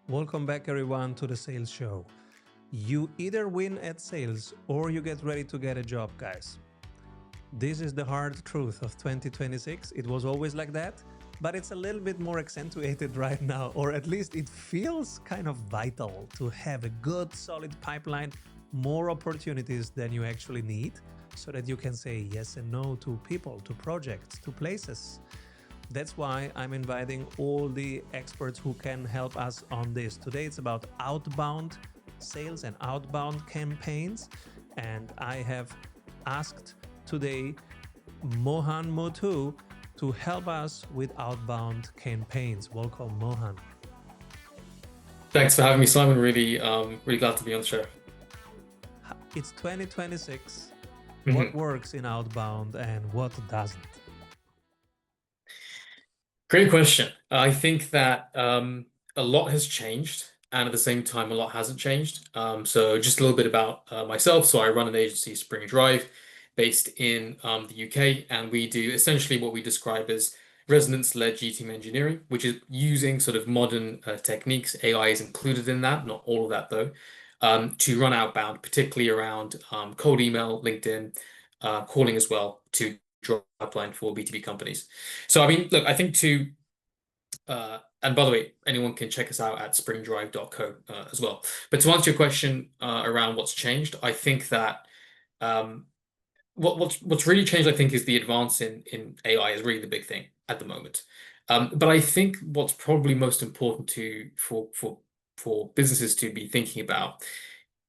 Welcome back, everyone, to the Sales Show. You either win at sales or you get ready to get a job, guys. This is the hard truth of 2026. It was always like that, but it's a little bit more accentuated right now, or at least it feels kind of vital to have a good, solid pipeline, more opportunities than you actually need, so that you can say yes and no to people, to projects, to places. That's why I'm inviting all the experts who can help us on this. Today it's about outbound sales and outbound campaigns. And I have asked today Mohan Muthu to help us with outbound campaigns. Welcome, Mohan. Thanks for having me, Simon. Really glad to be on the show. It's 2026. What Mhm. works in outbound and what doesn't? Great question. I think that a lot has changed, and at the same time, a lot hasn't changed. So just a little bit about myself. So I run an agency, Spring Drive, based in the UK, and we do essentially what we describe as resonance-led GTM engineering, which is using sort of modern techniques. AI is included in that, not all of that though, to run outbound, particularly around cold email, LinkedIn, calling as well to draw a pipeline for B2B companies. So, I mean, look, I think and by the way, anyone can check us out at springdrive.co as well. But to answer your question around what's changed, I think that um, what's really changed, I think, is the advance in AI is really the big thing at the moment. But I think what's probably most important for businesses to be thinking about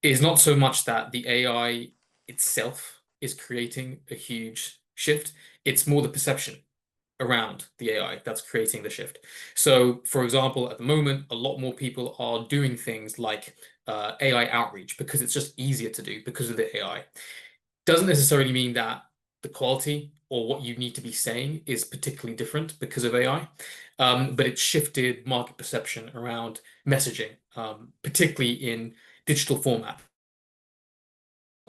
is not so much that the AI itself is creating a huge shift, it's more the perception around the AI that's creating the shift. So, for example, at the moment, a lot more people are doing things like AI outreach because it's just easier to do because of the AI. Doesn't necessarily mean that the quality or what you need to be saying is particularly different because of AI, but it's shifted market perception around messaging, particularly in digital format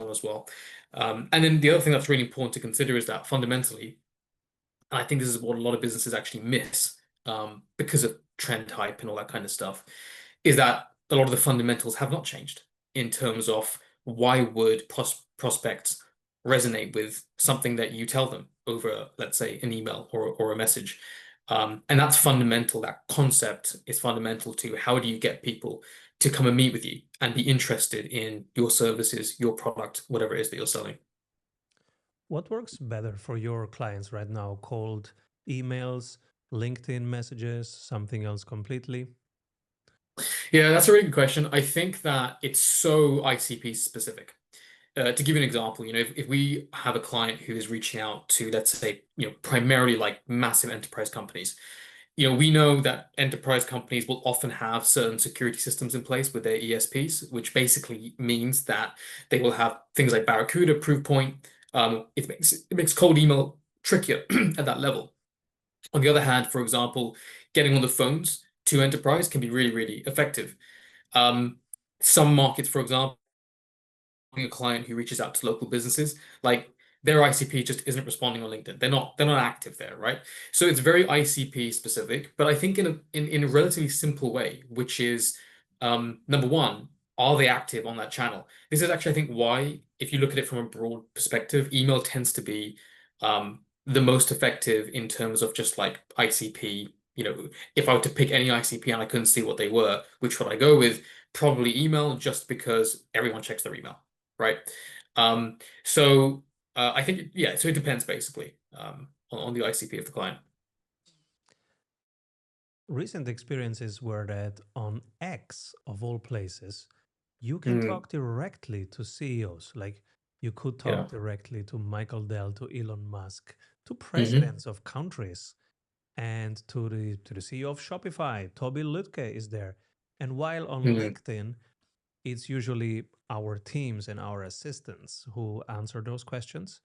as well. And then the other thing that's really important to consider is that fundamentally, and I think this is what a lot of businesses actually miss because of trend hype and all that kind of stuff, is that a lot of the fundamentals have not changed in terms of why would prospects resonate with something that you tell them over, let's say, an email or a message. And that's fundamental. That concept is fundamental to how do you get people to come and meet with you and be interested in your services, your product, whatever it is that you're selling. What works better for your clients right now? Cold emails, LinkedIn messages, something else completely? Yeah, that's a really good question. I think that it's so ICP specific. To give you an example, if we have a client who is reaching out to, let's say, primarily like massive enterprise companies, we know that enterprise companies will often have certain security systems in place with their ESPs, which basically means that they will have things like Barracuda, Proofpoint. It makes cold email trickier at that level. On the other hand, for example, getting on the phones to enterprise can be really, really effective. Um, some markets, for example, a client who reaches out to local businesses, like their ICP just isn't responding on LinkedIn. They're not active there, right? So it's very ICP specific, but I think in a relatively simple way, which is number one, are they active on that channel? This is actually, I think, why, if you look at it from a broad perspective, email tends to be the most effective in terms of just like ICP. If I were to pick any ICP and I couldn't see what they were, which would I go with? Probably email, just because everyone checks their email, right? Um, so I think, yeah, so it depends basically on the ICP of the client. Recent experiences were that on X, of all places, you can Mm, talk directly to CEOs. Like you could talk yeah. directly to Michael Dell, to Elon Musk, to Hmm. presidents of countries, and to the CEO of Shopify. Toby Lutke is there. And while on Mm, LinkedIn, it's usually our teams and our assistants who answer those questions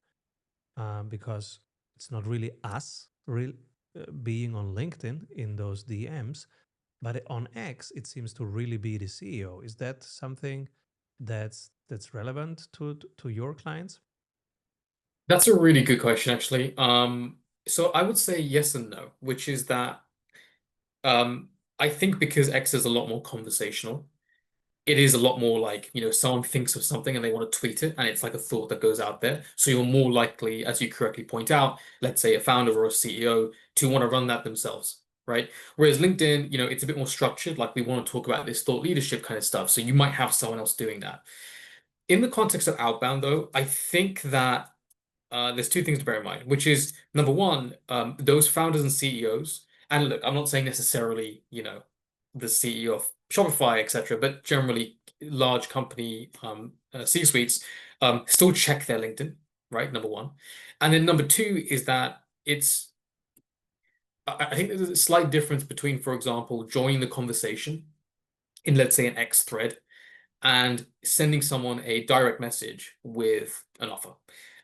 because it's not really us being on LinkedIn in those DMs, but on X it seems to really be the CEO. Is that something that's relevant to your clients? that's a really good question, actually. So I would say yes and no, which is that um, I think because X is a lot more conversational, it is a lot more like, someone thinks of something and they want to tweet it, and it's like a thought that goes out there. So you're more likely, as you correctly point out, let's say a founder or a CEO, to want to run that themselves, right? Whereas LinkedIn, it's a bit more structured, like we want to talk about this thought leadership kind of stuff. So you might have someone else doing that. In the context of outbound, though, I think that there's two things to bear in mind, which is number one, those founders and CEOs, and look, I'm not saying necessarily, the CEO of Shopify, etc., but generally large company C-suites still check their LinkedIn, right? Number one. And then number two is that I think there's a slight difference between, for example, joining the conversation in, let's say, an X thread and sending someone a direct message with an offer.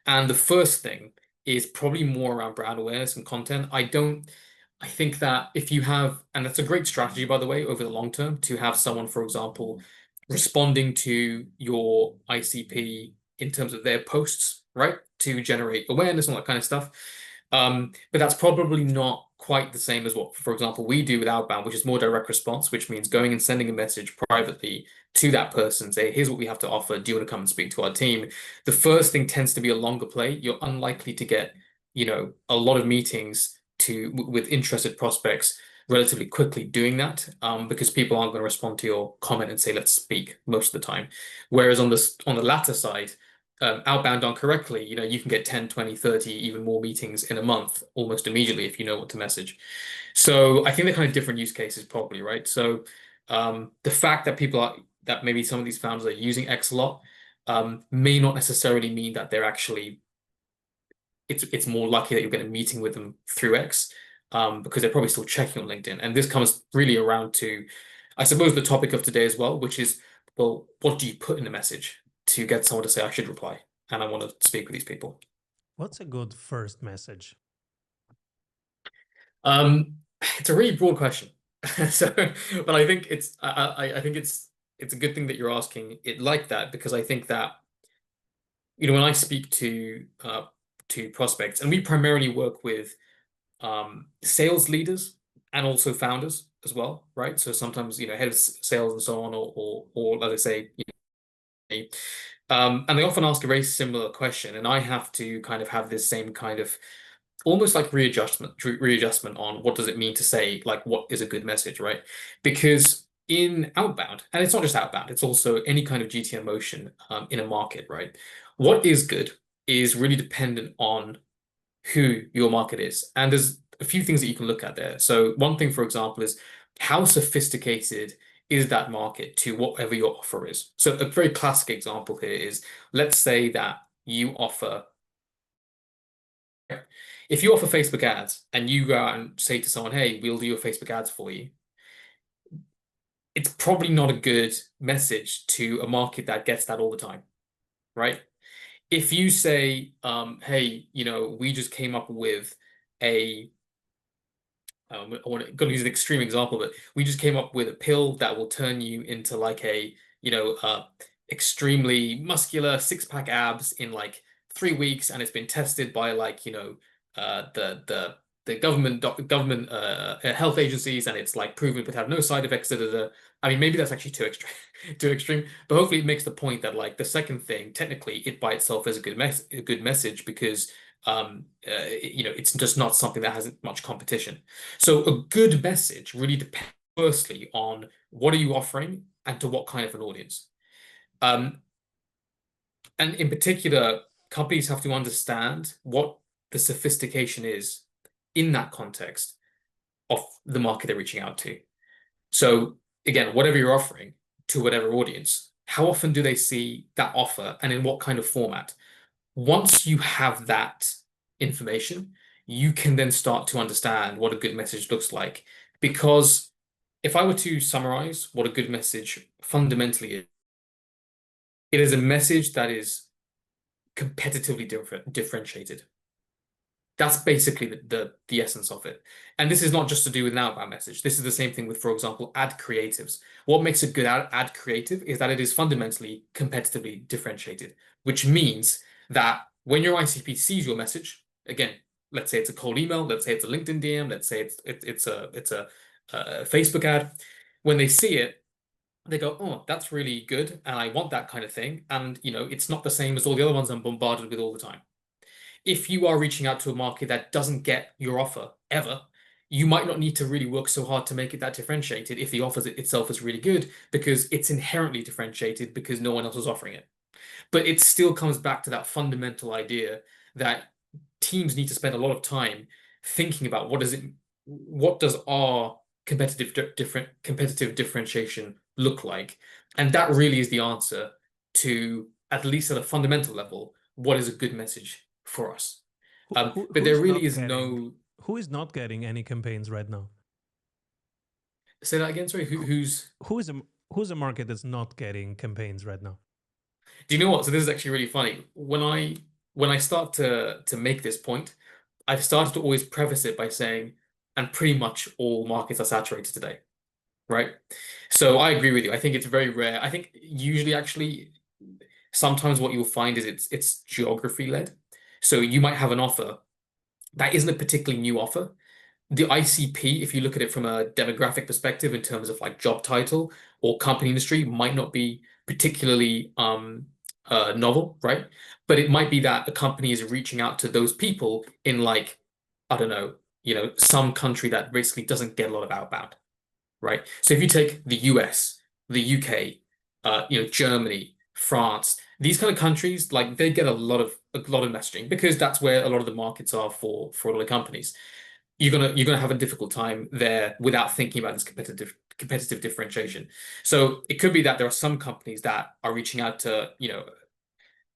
And the first thing is probably more around brand awareness and content. I think that if you have, and that's a great strategy, by the way, over the long term, to have someone, for example, responding to your ICP in terms of their posts, right? To generate awareness and all that kind of stuff. But that's probably not quite the same as what, for example, we do with outbound, which is more direct response, which means going and sending a message privately to that person, say, here's what we have to offer. Do you want to come and speak to our team? The first thing tends to be a longer play. You're unlikely to get, a lot of meetings with interested prospects relatively quickly doing that, because people aren't going to respond to your comment and say, let's speak most of the time. Whereas on the latter side, outbound done correctly, you can get 10, 20, 30, even more meetings in a month almost immediately if you know what to message. So I think they're kind of different use cases probably, right? So the fact that maybe some of these founders are using X a lot may not necessarily mean that they're actually it's more likely that you'll get a meeting with them through X, because they're probably still checking on LinkedIn. And this comes really around to, I suppose, the topic of today as well, which is, well, what do you put in a message to get someone to say, I should reply and I want to speak with these people? What's a good first message? Um, it's a really broad question. So, but I think I think it's a good thing that you're asking it like that, because I think that, when I speak to prospects, and we primarily work with sales leaders and also founders as well, right? So sometimes, head of sales and so on, or as I say, and they often ask a very similar question, and I have to kind of have this same kind of almost like readjustment on what does it mean to say, like, what is a good message, right? Because in outbound, and it's not just outbound, it's also any kind of GTM motion in a market, right? What is good is really dependent on who your market is. And there's a few things that you can look at there. So one thing, for example, is how sophisticated is that market to whatever your offer is. So a very classic example here is, let's say that you offer, if you offer Facebook ads and you go out and say to someone, hey, we'll do your Facebook ads for you, it's probably not a good message to a market that gets that all the time, right? If you say, hey, we just came up with a going to use an extreme example, but we just came up with a pill that will turn you into like a, extremely muscular six-pack abs in like 3 weeks, and it's been tested by like, the government health agencies, and it's like proven to have no side effects. Da, da, da. I mean, maybe that's actually too extreme, too extreme, but hopefully it makes the point that like the second thing, technically, it by itself is a good message because it's just not something that has much competition. So a good message really depends firstly on what are you offering and to what kind of an audience. Um, and in particular, companies have to understand what the sophistication is in that context of the market they're reaching out to. So again, whatever you're offering to whatever audience, how often do they see that offer and in what kind of format? Once you have that information, you can then start to understand what a good message looks like. Because if I were to summarize what a good message fundamentally is, it is a message that is competitively differentiated. That's basically the essence of it. And this is not just to do with an outbound message. This is the same thing with, for example, ad creatives. What makes a good ad creative is that it is fundamentally competitively differentiated, which means that when your ICP sees your message, again, let's say it's a cold email, let's say it's a LinkedIn DM, let's say it's Facebook ad. When they see it, they go, "Oh, that's really good, and I want that kind of thing." And it's not the same as all the other ones I'm bombarded with all the time. If you are reaching out to a market that doesn't get your offer ever, you might not need to really work so hard to make it that differentiated if the offer itself is really good because it's inherently differentiated because no one else is offering it. But it still comes back to that fundamental idea that teams need to spend a lot of time thinking about what does our competitive differentiation look like? And that really is the answer to, at least at a fundamental level, what is a good message for us. But Who there is really not is getting no. any campaigns right now? Say that again, sorry. Who, Who's who's a market that's not getting campaigns right now? Do you know what? So this is actually really funny. When I start to make this point, I've started to always preface it by saying, and pretty much all markets are saturated today, right? So I agree with you. I think it's very rare. I think usually actually sometimes what you'll find is it's geography led. So you might have an offer that isn't a particularly new offer. The ICP, if you look at it from a demographic perspective in terms of like job title or company industry, might not be particularly novel, right? But it might be that a company is reaching out to those people in like, I don't know, some country that basically doesn't get a lot of outbound, right? So if you take the US, the UK, Germany, France, these kind of countries, like they get a lot of messaging because that's where a lot of the markets are for a lot of companies. You're gonna have a difficult time there without thinking about this competitive differentiation. So it could be that there are some companies that are reaching out to,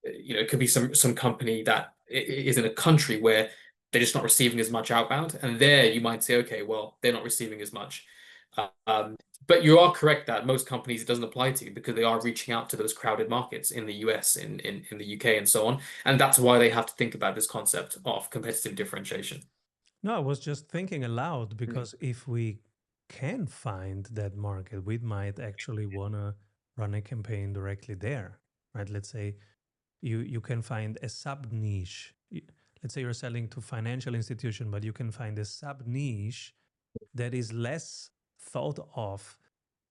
it could be some company that is in a country where they're just not receiving as much outbound, and there you might say, okay, well, they're not receiving as much. Um, but you are correct that most companies it doesn't apply to because they are reaching out to those crowded markets in the US, in the UK, and so on, and that's why they have to think about this concept of competitive differentiation. No, I was just thinking aloud Mm. because if we can find that market, we might actually want to run a campaign directly there, right? Let's say you can find a sub niche. Let's say you're selling to financial institution, but you can find a sub niche that is less thought of.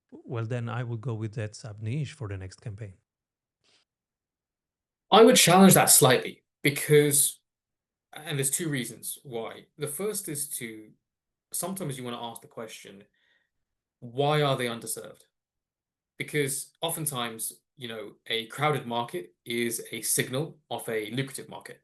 Well, then I would go with that sub niche for the next campaign. I would challenge that slightly because, and there's two reasons why. The first is to sometimes you want to ask the question, why are they underserved? Because oftentimes, a crowded market is a signal of a lucrative market.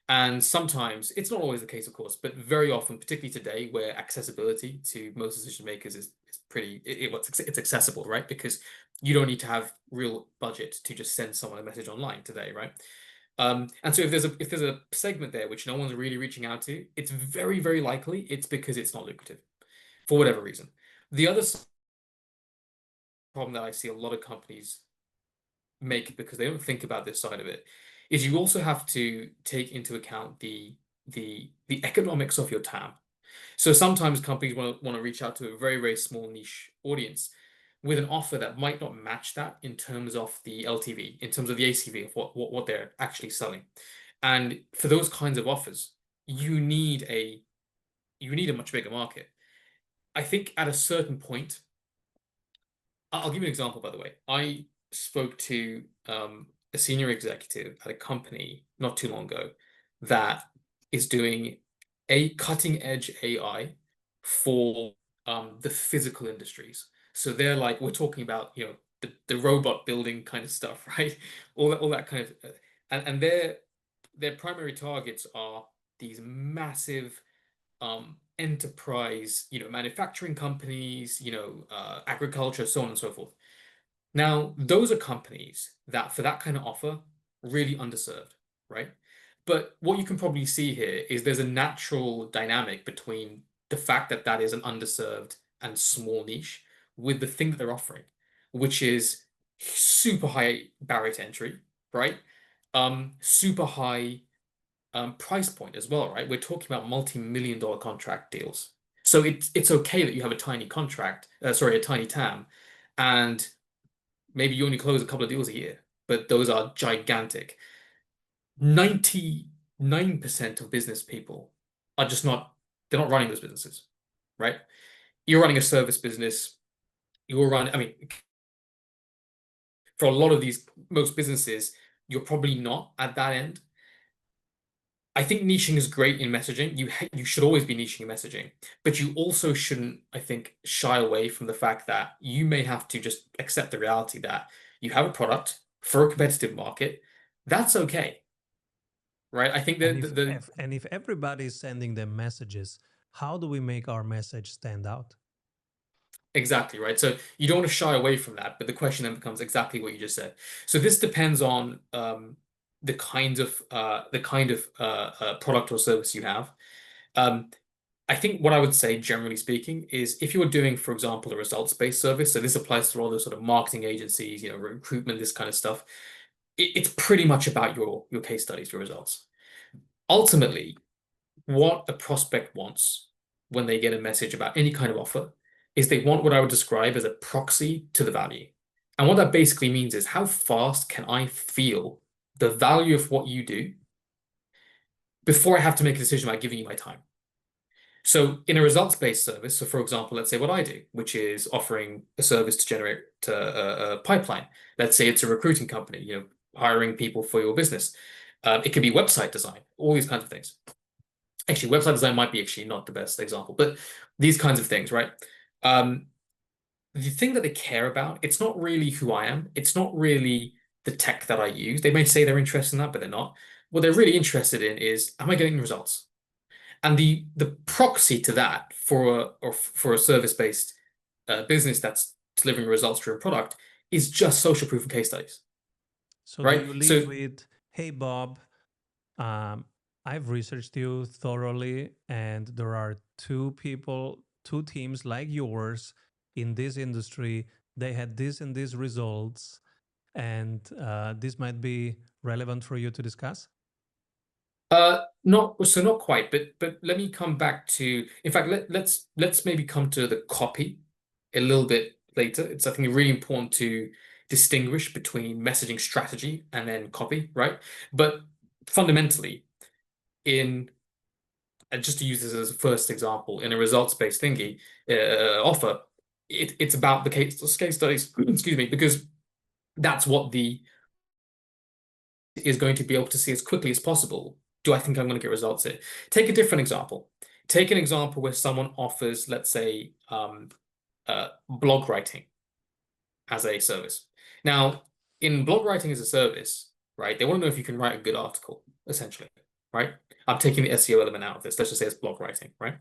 And sometimes, it's not always the case, of course, but very often, particularly today, where accessibility to most decision makers is pretty, it's accessible, right? Because you don't need to have real budget to just send someone a message online today, right? And so if there's a segment there which no one's really reaching out to, it's very, very likely it's because it's not lucrative for whatever reason. The other problem that I see a lot of companies make because they don't think about this side of it is you also have to take into account the economics of your TAM. So sometimes companies want to reach out to a very, very small niche audience with an offer that might not match that in terms of the LTV, in terms of the ACV of what they're actually selling. And for those kinds of offers, you need a much bigger market. I think at a certain point, I'll give you an example, by the way. I spoke to a senior executive at a company not too long ago that is doing a cutting edge AI for the physical industries. So they're like, we're talking about, the robot building kind of stuff, right? All that kind of, and their primary targets are these massive enterprise, manufacturing companies, agriculture, so on and so forth. Now, those are companies that, for that kind of offer, really underserved, right? But what you can probably see here is there's a natural dynamic between the fact that that is an underserved and small niche with the thing that they're offering, which is super high barrier to entry, right? Super high price point as well, right? We're talking about multi-million dollar contract deals. So it's okay that you have a tiny contract, sorry, a tiny TAM, and maybe you only close a couple of deals a year, but those are gigantic. 99% of business people are just not, they're not running those businesses, right? you're running a service business, I mean, for a lot of these, most businesses, you're probably not at that end. I think niching is great in messaging. You should always be niching in messaging, but you also shouldn't, I think, shy away from the fact that you may have to just accept the reality that you have a product for a competitive market. That's okay, right? I think And that the if everybody is sending them messages, how do we make our message stand out? exactly right. So you don't want to shy away from that, but the question then becomes exactly what you just said. So this depends on the kind of product or service you have. Um, I think what I would say, generally speaking, is if you're doing, for example, a results-based service, so this applies to all those sort of marketing agencies, recruitment, this kind of stuff, it's pretty much about your case studies, your results. Ultimately, what a prospect wants when they get a message about any kind of offer is they want what I would describe as a proxy to the value. And what that basically means is how fast can I feel the value of what you do before I have to make a decision about giving you my time? So in a results-based service, so for example, let's say what I do, which is offering a service to generate a pipeline. Let's say it's a recruiting company, hiring people for your business. It could be website design, all these kinds of things. Actually, website design might be actually not the best example, but these kinds of things, right? Um, the thing that they care about, it's not really who I am. It's not really the tech that I use. They may say they're interested in that, but they're not. What they're really interested in is, am I getting results? And the proxy to that for a service-based business that's delivering results through a product is just social proof and case studies, So do right? you lead So with, hey, Bob, um, I've researched you thoroughly, and there are two teams like yours in this industry. They had this and these results, and this might be relevant for you to discuss. not quite, but let me come back to. In fact, let's maybe come to the copy a little bit later. It's I think really important to distinguish between messaging strategy and then copy, right? But fundamentally, in and just to use this as a first example, in a results-based thingy offer, it's about the case studies, excuse me, because that's what the is going to be able to see as quickly as possible. Do I think I'm going to get results here? Take a different example. Take an example where someone offers, let's say, blog writing as a service. Now, in blog writing as a service, right, they want to know if you can write a good article, essentially, right? I'm taking the SEO element out of this. Let's just say it's blog writing, right?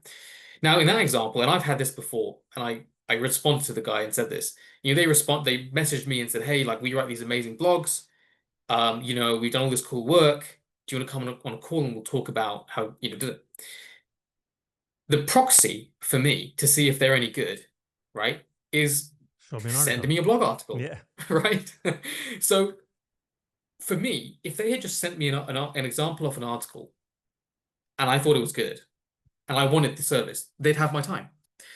Now, in that example, and I've had this before, and I responded to the guy and said this. They messaged me and said, hey, like we write these amazing blogs. We've done all this cool work. Do you want to come on a call and we'll talk about how, do it? The proxy for me to see if they're any good, right, is Show me an send article. me a blog article, Yeah. right? So for me, if they had just sent me an example of an article and I thought it was good and I wanted the service, they'd have my time.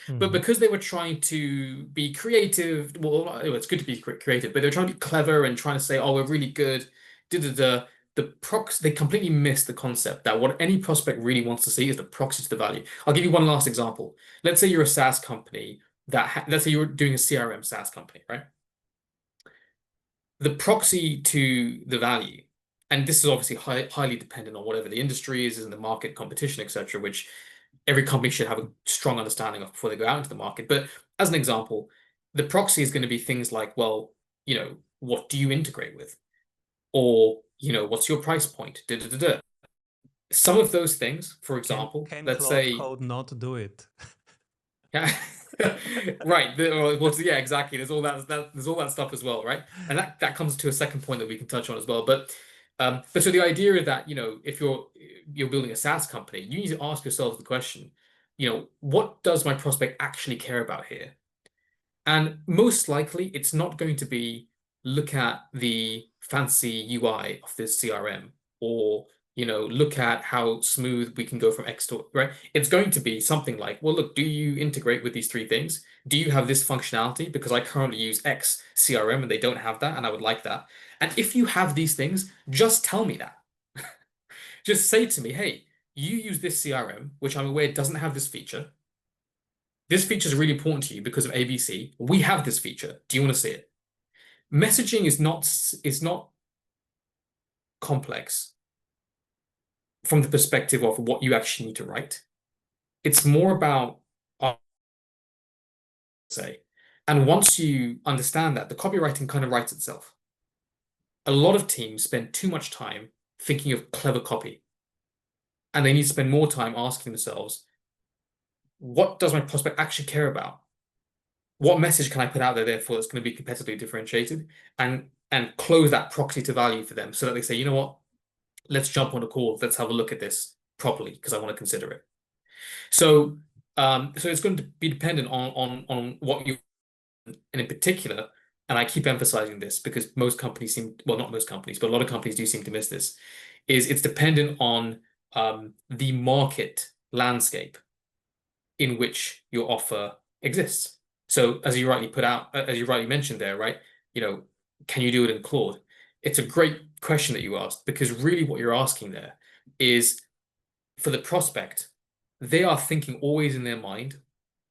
But Mhm. because they were trying to be creative, well, it's good to be creative, but they were trying to be clever and trying to say, oh, we're really good. Da, da, da. They completely missed the concept that what any prospect really wants to see is the proxy to the value. I'll give you one last example. Let's say you're a SaaS company let's say you're doing a CRM SaaS company, right? The proxy to the value, and this is obviously highly dependent on whatever the industry is and the market competition, etc., which every company should have a strong understanding of before they go out into the market. But as an example, the proxy is going to be things like, well, what do you integrate with? Or, what's your price point? Da, da, da, da. Some of those things, for example, Can let's Claude say, Code not do it? yeah, right. Yeah, exactly. There's all that stuff as well, right? And that comes to a second point that we can touch on as well. But so the idea is that, if you're building a SaaS company, you need to ask yourself the question, what does my prospect actually care about here? And most likely, it's not going to be look at the fancy UI of this CRM or, look at how smooth we can go from X to, right? It's going to be something like, well, look, do you integrate with these three things? Do you have this functionality? Because I currently use X CRM and they don't have that, and I would like that. And if you have these things, just tell me that. Just say to me, hey, you use this CRM, which I'm aware doesn't have this feature. this feature is really important to you because of ABC. We have this feature. Do you want to see it? Messaging is not complex from the perspective of what you actually need to write. It's more about say. And once you understand that, the copywriting kind of writes itself. A lot of teams spend too much time thinking of clever copy, and they need to spend more time asking themselves, what does my prospect actually care about? What message can I put out there, therefore, that's going to be competitively differentiated and close that proxy to value for them so that they say, you know what, let's jump on a call, let's have a look at this properly because I want to consider it. So, so it's going to be dependent on what you and in particular, and I keep emphasizing this because most companies seem, well, not most companies, but a lot of companies do seem to miss this, is it's dependent on the market landscape in which your offer exists. So as you rightly put out, as you rightly mentioned there, right? You know, can you do it in Claude? It's a great question that you asked because really what you're asking there is for the prospect, they are thinking always in their mind,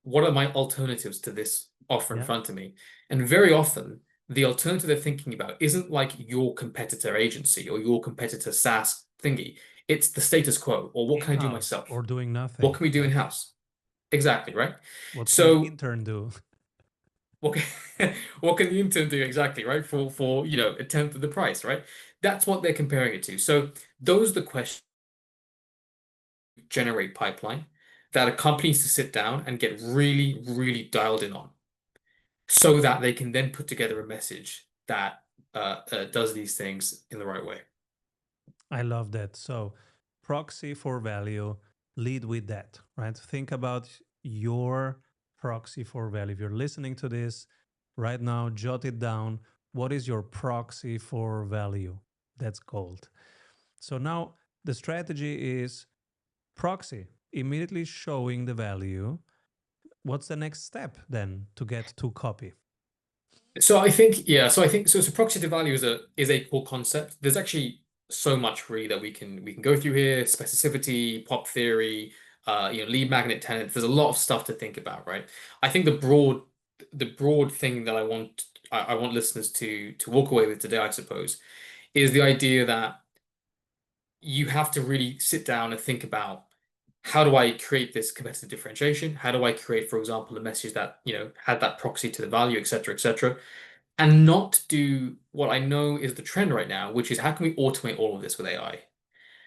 what are my alternatives to this offer in Yeah. front of me? And very often, the alternative they're thinking about isn't like your competitor agency or your competitor SaaS thingy. It's the status quo, or what can I do In-house or myself? doing What nothing. can we do Yeah. in-house? Exactly, right? What can the So intern do? what can, what can the intern do exactly, right? For a tenth of the price, right? That's what they're comparing it to. So those are the questions generate pipeline that a company needs to sit down and get really, really dialed in on so that they can then put together a message that does these things in the right way. I love that. So, proxy for value, lead with that, right? Think about your proxy for value. If you're listening to this right now, jot it down. What is your proxy for value? That's gold. So, now the strategy is proxy, immediately showing the value. What's the next step then to get to copy? So I think, yeah, so proxy to value is a core concept. There's actually so much really that we can go through here, specificity, pop theory, lead magnet tenants. There's a lot of stuff to think about, right? I think the broad thing that I want listeners to walk away with today, I suppose, is the idea that you have to really sit down and think about how do I create this competitive differentiation? How do I create, for example, a message that, had that proxy to the value, et cetera, et cetera, and not do what I know is the trend right now, which is how can we automate all of this with AI?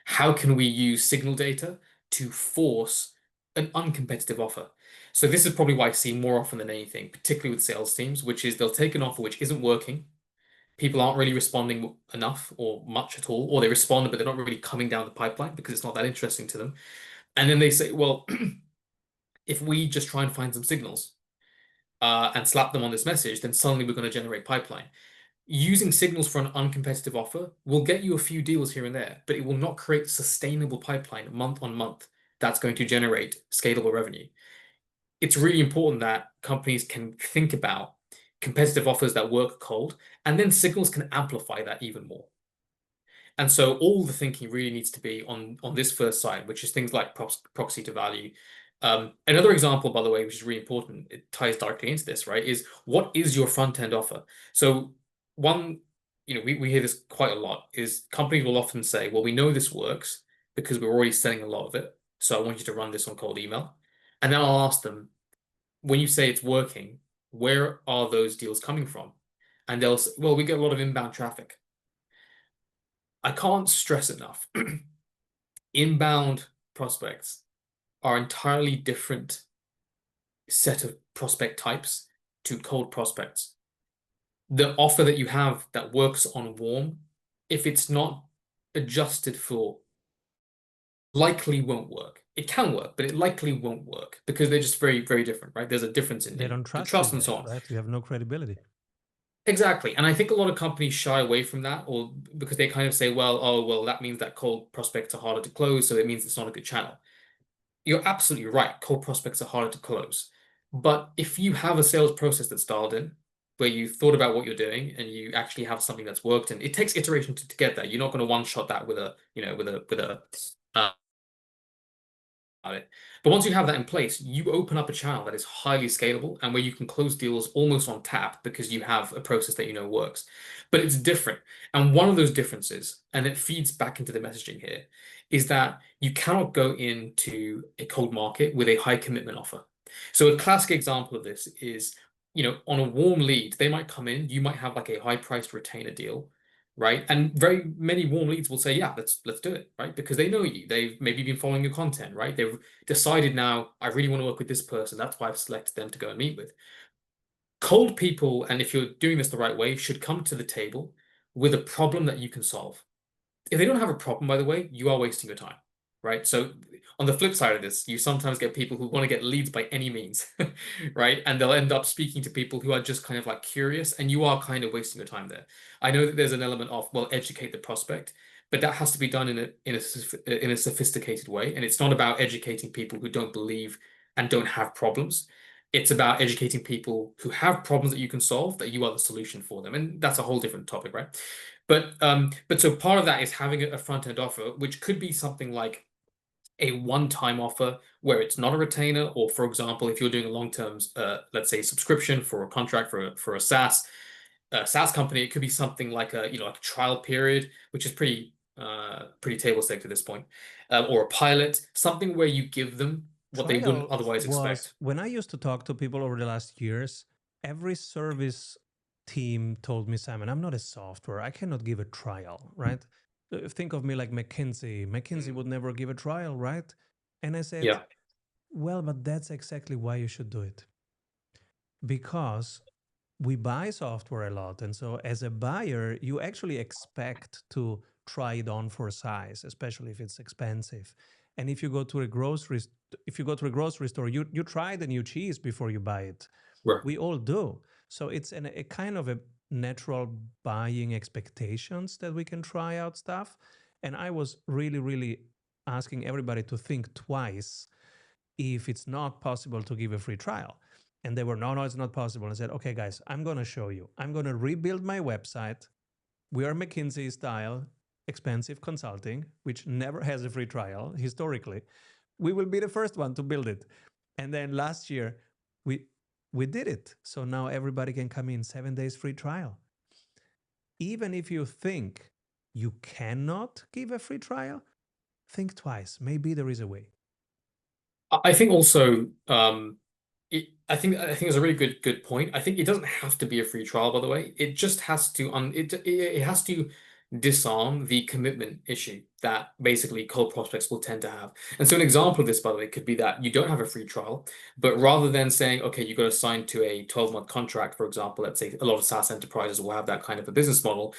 How can we use signal data to force an uncompetitive offer? So this is probably what I see more often than anything, particularly with sales teams, which is they'll take an offer which isn't working. People aren't really responding enough or much at all, or they respond, but they're not really coming down the pipeline because it's not that interesting to them. And then they say, well, if we just try and find some signals and slap them on this message, then suddenly we're going to generate pipeline. Using signals for an uncompetitive offer will get you a few deals here and there, but it will not create sustainable pipeline month on month that's going to generate scalable revenue. It's really important that companies can think about competitive offers that work cold, and then signals can amplify that even more. And so all the thinking really needs to be on this first side, which is things like proxy to value. Another example, by the way, which is really important, it ties directly into this, right, is what is your front end offer? So one, we hear this quite a lot, is companies will often say, well, we know this works because we're already selling a lot of it. So I want you to run this on cold email. And then I'll ask them, when you say it's working, where are those deals coming from? And they'll say, well, we get a lot of inbound traffic. I can't stress enough. Inbound prospects are entirely different set of prospect types to cold prospects. The offer that you have that works on warm, if it's not adjusted for, likely won't work. It can work, but it likely won't work because they're just very, very different, right? There's a difference in, They in don't the trust you trust and yet, so on. right? You have no credibility. Exactly. And I think a lot of companies shy away from that, or because they kind of say, well, oh, well, that means that cold prospects are harder to close, so it means it's not a good channel. You're absolutely right. Cold prospects are harder to close. But if you have a sales process that's dialed in, where you thought about what you're doing and you actually have something that's worked, and it takes iteration to get there. You're not going to one shot that with a, with a it. But once you have that in place, you open up a channel that is highly scalable and where you can close deals almost on tap because you have a process that you know works. But it's different. And one of those differences, and it feeds back into the messaging here, is that you cannot go into a cold market with a high commitment offer. So a classic example of this is, on a warm lead, they might come in, you might have like a high priced retainer deal, right? And very many warm leads will say, yeah, let's do it, right? Because they know you. They've maybe been following your content, right? They've decided now, I really want to work with this person. That's why I've selected them to go and meet with. Cold people, and if you're doing this the right way, should come to the table with a problem that you can solve. If they don't have a problem, by the way, you are wasting your time, right? So on the flip side of this, you sometimes get people who want to get leads by any means, right? And they'll end up speaking to people who are just kind of like curious, and you are kind of wasting your time there. I know that there's an element of, well, educate the prospect, but that has to be done in a sophisticated way. And it's not about educating people who don't believe and don't have problems. It's about educating people who have problems that you can solve, that you are the solution for them. And that's a whole different topic, right? But so part of that is having a front end offer, which could be something like a one-time offer where it's not a retainer, or for example, if you're doing a long-term, let's say subscription for a contract for a SaaS company, it could be something like like a trial period, which is pretty table stakes at this point, or a pilot, something where you give them what they wouldn't Trial otherwise was expect. when I used to talk to people over the last years, every service team told me, Simon, I'm not a software. I cannot give a trial, right? Think of me like McKinsey. McKinsey Mm. would never give a trial, right? And I said, Yeah, well, but that's exactly why you should do it. Because we buy software a lot. And so as a buyer, you actually expect to try it on for size, especially if it's expensive. And if you go to a grocery store, you try the new cheese before you buy it. right. We all do. So it's a kind of a natural buying expectations that we can try out stuff. And I was really, really asking everybody to think twice if it's not possible to give a free trial. And they were, no, it's not possible. And I said, okay, guys, I'm going to show you. I'm going to rebuild my website. We are McKinsey style, expensive consulting, which never has a free trial historically. We will be the first one to build it. And then last year, we we did it. So now everybody can come in 7 days free trial. Even if you think you cannot give a free trial, think twice. Maybe there is a way. I think also, I think it's a really good point. I think it doesn't have to be a free trial, by the way. It just has to it has to disarm the commitment issue that basically cold prospects will tend to have. And so an example of this, by the way, could be that you don't have a free trial, but rather than saying, okay, you got to sign to a 12-month contract, for example, let's say a lot of SaaS enterprises will have that kind of a business model,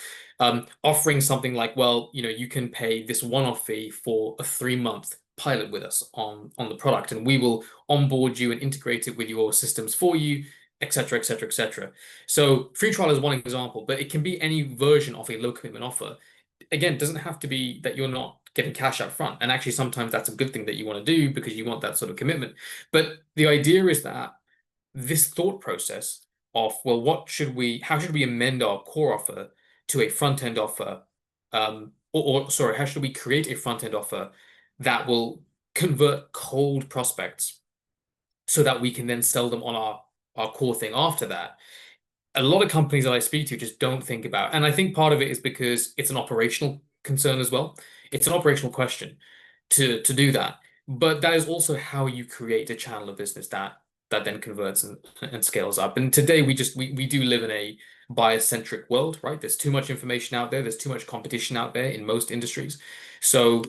offering something like, well, you can pay this one-off fee for a 3-month pilot with us on the product, and we will onboard you and integrate it with your systems for you, etc., etc., etc. So free trial is one example, but it can be any version of a low commitment offer. Again, it doesn't have to be that you're not getting cash up front. And actually, sometimes that's a good thing that you want to do because you want that sort of commitment. But the idea is that this thought process of, well, how should we amend our core offer to a front end offer? Or sorry, how should we create a front end offer that will convert cold prospects so that we can then sell them on our core thing after that? A lot of companies that I speak to just don't think about. And I think part of it is because it's an operational concern as well. It's an operational question to do that. But that is also how you create a channel of business that then converts and scales up. And today we do live in a buyer-centric world, right? There's too much information out there, there's too much competition out there in most industries. So,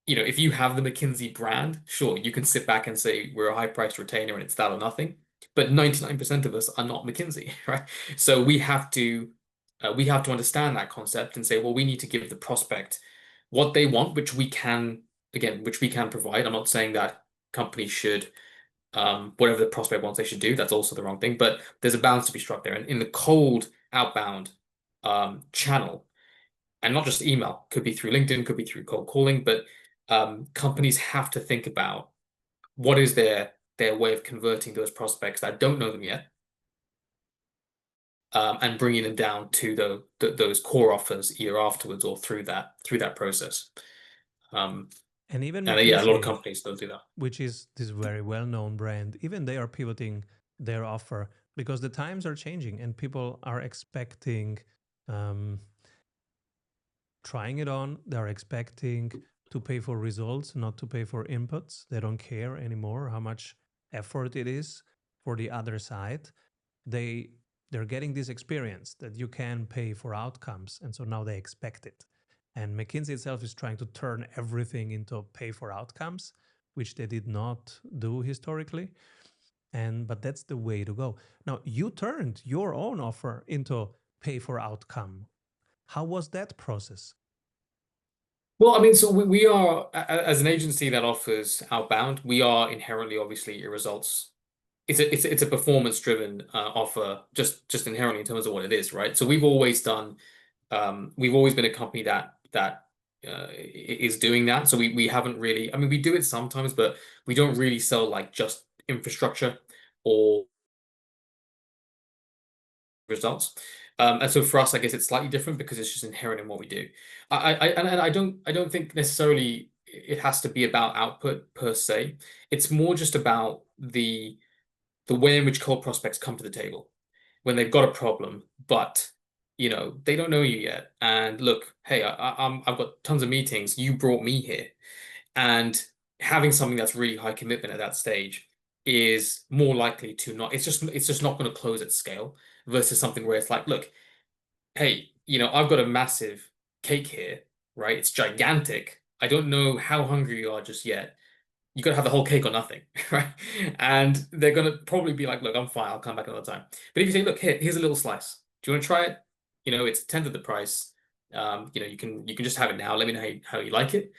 if you have the McKinsey brand, sure, you can sit back and say we're a high-priced retainer and it's that or nothing. But 99% of us are not McKinsey, right? So we have to understand that concept and say, well, we need to give the prospect what they want, which we can provide. I'm not saying that companies should, whatever the prospect wants, they should do. That's also the wrong thing. But there's a balance to be struck there. And in the cold outbound channel, and not just email, could be through LinkedIn, could be through cold calling, but companies have to think about what is their way of converting those prospects that don't know them yet, and bringing them down to those core offers either afterwards or through that process. Um, And even And yeah, a lot of McKinsey, companies don't do that. which is this very well-known brand, even they are pivoting their offer because the times are changing and people are expecting um, trying it on. They're expecting to pay for results, not to pay for inputs. They don't care anymore how much effort it is for the other side. They they're getting this experience that you can pay for outcomes, and so now they expect it. And McKinsey itself is trying to turn everything into pay for outcomes, which they did not do historically. And but that's the way to go. Now you turned your own offer into pay for outcome. How was that process? Well, I mean, so we are as an agency that offers outbound, we are inherently obviously a results. It's a performance driven offer just inherently in terms of what it is, right? So we've always been a company that is doing that. So we haven't really, I mean, we do it sometimes, but we don't really sell like just infrastructure or results. And so for us, I guess it's slightly different because it's just inherent in what we do. And I don't think necessarily it has to be about output per se. It's more just about the way in which cold prospects come to the table when they've got a problem, but they don't know you yet. And look, hey, I've got tons of meetings. You brought me here, and having something that's really high commitment at that stage is more likely to not. It's just not going to close at scale versus something where it's like, look, hey, I've got a massive cake here, right? It's gigantic. I don't know how hungry you are just yet. You got to have the whole cake or nothing, right? And they're gonna probably be like, "Look, I'm fine. I'll come back another time." But if you say, "Look, here's a little slice. Do you want to try it? It's a tenth of the price. You can just have it now. Let me know how you like it."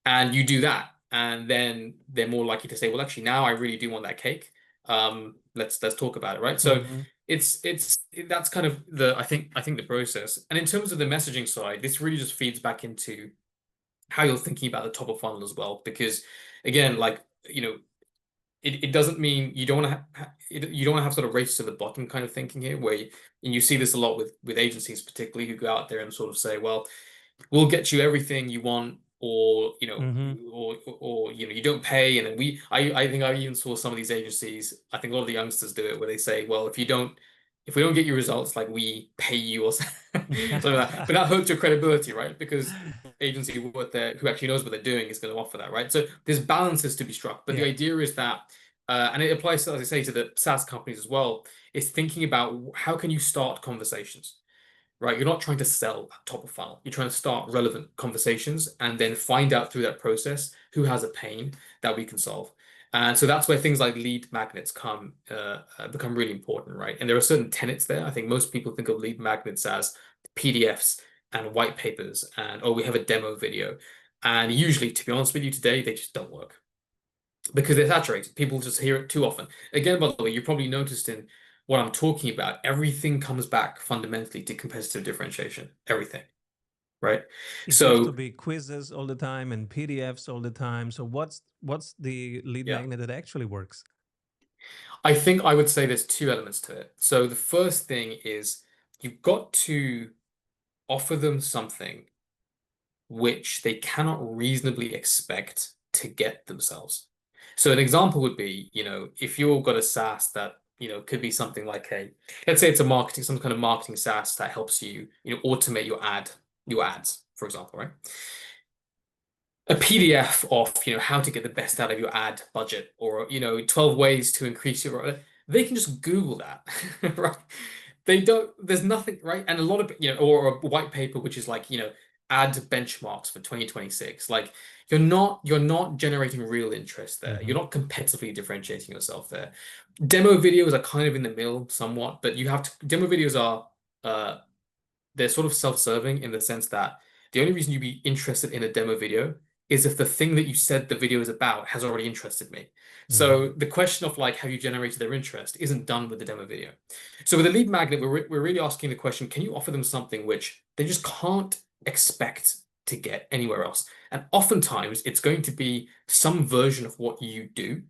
And you do that, and then they're more likely to say, "Well, actually, now I really do want that cake. Let's talk about it, right?" So Mm-hmm. that's kind of I think the process. And in terms of the messaging side, this really just feeds back into how you're thinking about the top of funnel as well. Because again, like, it doesn't mean you don't want to you don't want to have sort of race to the bottom kind of thinking here, and you see this a lot with agencies, particularly who go out there and sort of say, well, we'll get you everything you want, or Mm-hmm. you don't pay. And then I think I even saw some of these agencies, I think a lot of the youngsters do it, where they say, well, if we don't get your results, like, we pay you or something like that. But that hurts your credibility, right? Because agency who actually knows what they're doing is going to offer that, right? So there's balances to be struck, but the Yeah. idea is that, and it applies to, as I say, to the SaaS companies as well, is thinking about how can you start conversations, right? You're not trying to sell at top of funnel. You're trying to start relevant conversations and then find out through that process who has a pain that we can solve. And so that's where things like lead magnets become really important, right? And there are certain tenets there. I think most people think of lead magnets as PDFs and white papers and, oh, we have a demo video. And usually, to be honest with you, today they just don't work because they're saturated. People just hear it too often. Again, by the way, you probably noticed in what I'm talking about, everything comes back fundamentally to competitive differentiation. Everything, right? It used to So, be quizzes all the time and PDFs all the time. So what's the lead yeah, magnet that actually works? I think I would say there's two elements to it. So the first thing is you've got to offer them something which they cannot reasonably expect to get themselves. So an example would be, if you've got a SaaS that, could be something like let's say it's some kind of marketing SaaS that helps you, automate your ads, for example, right? A PDF of, how to get the best out of your ad budget, or, 12 ways to increase your, they can just Google that, right? There's nothing, right? And a lot of, or a white paper, which is like, ad benchmarks for 2026. Like, you're not generating real interest there. You're Mm-hmm. not competitively differentiating yourself there. Demo videos are kind of in the middle somewhat, but demo videos are, they're sort of self-serving in the sense that the only reason you'd be interested in a demo video is if the thing that you said the video is about has already interested me. Mm-hmm. So the question of, like, have you generated their interest isn't done with the demo video. So with a lead magnet, we're really asking the question, can you offer them something which they just can't expect to get anywhere else? And oftentimes it's going to be some version of what you do,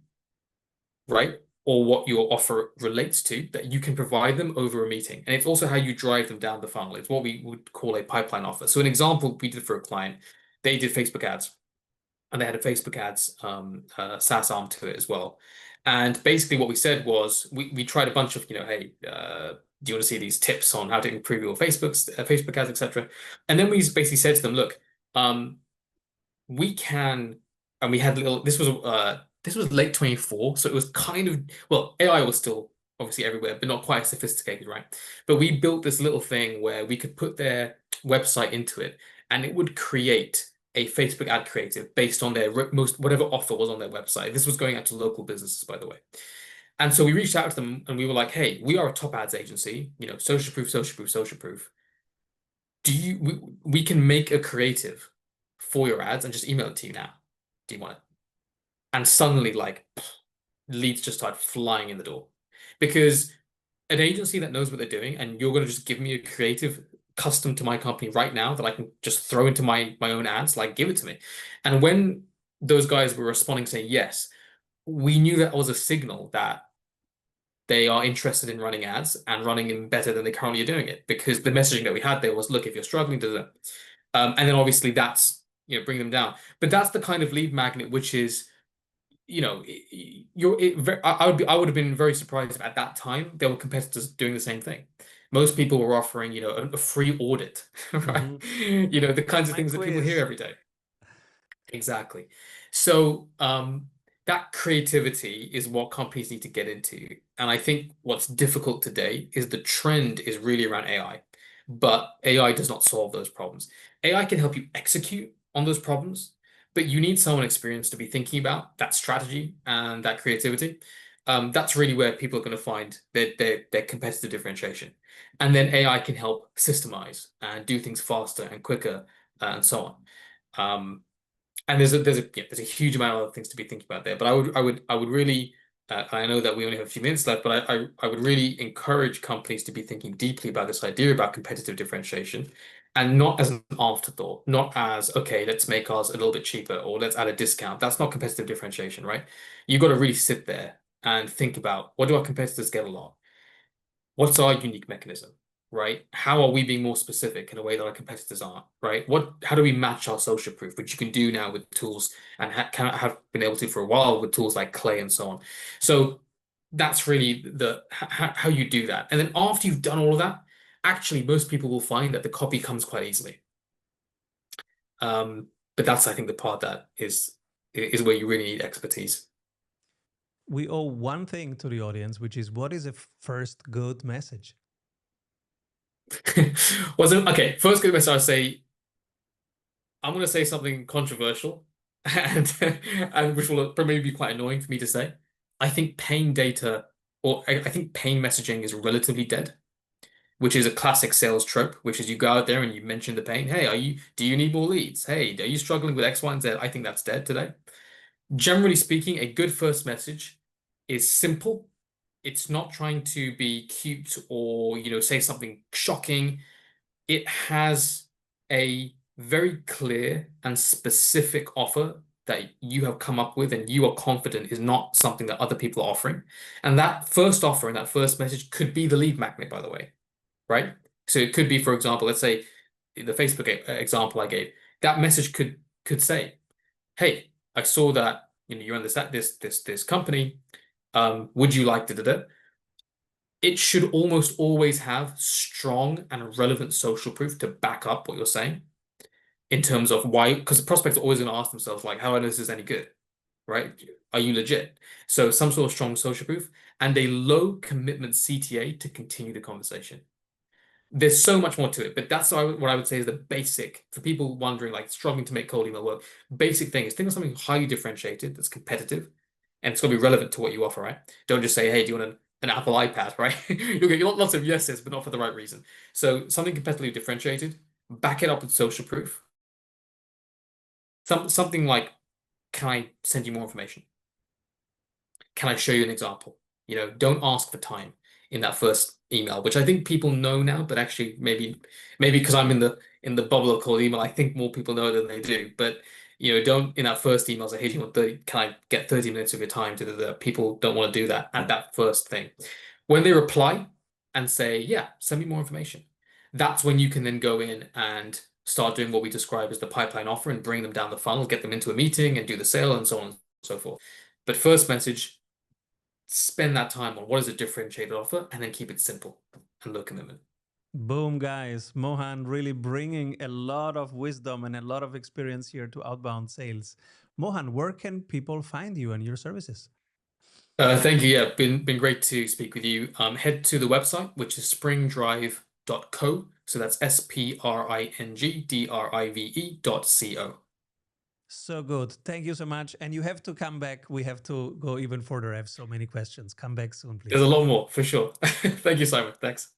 right? Or what your offer relates to that you can provide them over a meeting. And it's also how you drive them down the funnel. It's what we would call a pipeline offer. So an example we did for a client, they did Facebook ads. and they had a Facebook ads SaaS arm to it as well. And basically, what we said was we tried a bunch of, hey, do you want to see these tips on how to improve your Facebook ads, etc. And then we basically said to them, look, um, we can, and we had little. This was late 24, so it was kind of, well, AI was still obviously everywhere, but not quite as sophisticated, right? But we built this little thing where we could put their website into it, and it would create a Facebook ad creative based on their most whatever offer was on their website. This was going out to local businesses, by the way. And so we reached out to them and we were like, hey, we are a top ads agency, social proof, social proof, social proof. We can make a creative for your ads and just email it to you now. Do you want it? And suddenly, like, leads just start flying in the door. Because an agency that knows what they're doing, and you're going to just give me a creative custom to my company right now that I can just throw into my own ads, like, give it to me. And when those guys were responding saying yes, we knew that was a signal that they are interested in running ads and running them better than they currently are doing it, because the messaging that we had there was, look, if you're struggling, and then obviously that's, bring them down. But that's the kind of lead magnet, which is, I would have been very surprised if at that time there were competitors doing the same thing. Most people were offering, a free audit, right? Hmm. The kinds of My things that people hear quiz. every day. Exactly. So that creativity is what companies need to get into. And I think what's difficult today is the trend is really around AI, but AI does not solve those problems. AI can help you execute on those problems, but you need someone experienced to be thinking about that strategy and that creativity. That's really where people are going to find their competitive differentiation. And then AI can help systemize and do things faster and quicker and so on. And there's a huge amount of things to be thinking about there. But I would really, I know that we only have a few minutes left, but I would really encourage companies to be thinking deeply about this idea about competitive differentiation, and not as an afterthought, not as, okay, let's make ours a little bit cheaper or let's add a discount. That's not competitive differentiation, right? You've got to really sit there and think about, what do our competitors get a lot? What's our unique mechanism, right? How are we being more specific in a way that our competitors aren't, right? How do we match our social proof, which you can do now with tools, and have been able to for a while with tools like Clay and so on. So that's really how you do that. And then after you've done all of that, actually most people will find that the copy comes quite easily. But that's, I think, the part that is where you really need expertise. We owe one thing to the audience, which is what is a first good message? Okay, first good message, I'll say, I'm going to say something controversial, and and which will probably be quite annoying for me to say. I think pain data, or I think pain messaging is relatively dead, which is a classic sales trope, which is you go out there and you mention the pain. Hey, do you need more leads? Hey, are you struggling with X, Y, and Z? I think that's dead today. Generally speaking, a good first message is simple. It's not trying to be cute or, say something shocking. It has a very clear and specific offer that you have come up with and you are confident is not something that other people are offering. And that first offer and that first message could be the lead magnet, by the way, right? So it could be, for example, let's say the Facebook example I gave, that message could say, "Hey, I saw that you're in this company. Would you like to?" It should almost always have strong and relevant social proof to back up what you're saying in terms of why, because the prospects are always going to ask themselves, like, how do I know this is any good, right? Are you legit? So some sort of strong social proof and a low commitment CTA to continue the conversation. There's so much more to it, but that's what I would say is the basic for people wondering, like, struggling to make cold email work. Basic thing is think of something highly differentiated that's competitive, and it's going to be relevant to what you offer, right? Don't just say, "Hey, do you want an Apple iPad?" Right? You'll get lots of yeses, but not for the right reason. So something competitively differentiated, back it up with social proof. Something like, "Can I send you more information? Can I show you an example?" Don't ask for time in that first email, which I think people know now, but actually maybe because I'm in the bubble of cold email, I think more people know than they do. But don't in that first email say, "Hey, do you want 30, can I get 30 minutes of your time?" People don't want to do that at that first thing. When they reply and say, "Yeah, send me more information," that's when you can then go in and start doing what we describe as the pipeline offer and bring them down the funnel, get them into a meeting and do the sale and so on and so forth. But first message, spend that time on what is a differentiated offer and then keep it simple and look in them. Boom, guys. Mohan really bringing a lot of wisdom and a lot of experience here to outbound sales. Mohan, where can people find you and your services? Thank you. Yeah, been great to speak with you. Head to the website, which is springdrive.co. So that's springdrive.co. So good. Thank you so much. And you have to come back. We have to go even further. I have so many questions. Come back soon, There's a please. lot more for sure. Thank you, Simon. Thanks.